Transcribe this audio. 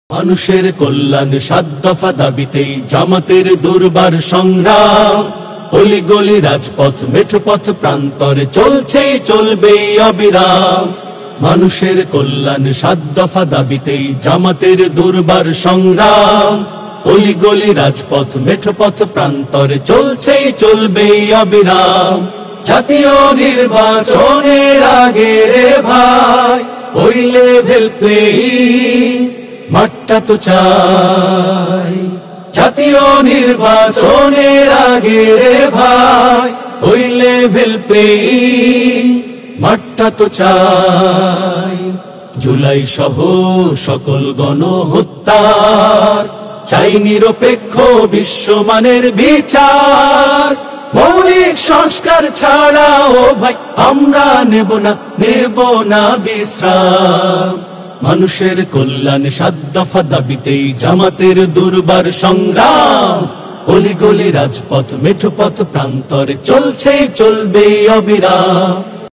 মানুষের কল্যাণ ৭ দফা দাবিতেই জামাতের দুর্বার সংগ্রাম। অলিগলি রাজপথ মেঠোপথ প্রান্তরে চলছেই চলবেই অবিরাম। মানুষের কল্যাণ ৭ দফা দাবিতেই জামাতের দুর্বার সংগ্রাম। অলিগলি রাজপথ মেঠোপথ প্রান্তরে চলছেই চলবেই অবিরাম। জাতীয় নির্বাচনের আগে রে ভাই ওই লেভেল প্লেয়িং মাঠটা তো চাই। জাতীয় নির্বাচনের আগে রে ভাই ওই লেভেল প্লেয়িং মাঠটা তো চাই। জুলাই সহ সকল গণহত্যার চাই নিরপেক্ষ বিশ্বমানের বিচার। মৌলিক সংস্কার ছাড়া ও ভাই আমরা নেব না বিশ্রাম। মানুষের কল্যাণ ৭ দফা দাবিতেই জামাতের দুর্বার সংগ্রাম। অলিগলি রাজপথ মেঠোপথ প্রান্তরে চলছে চলবে অবিরাম।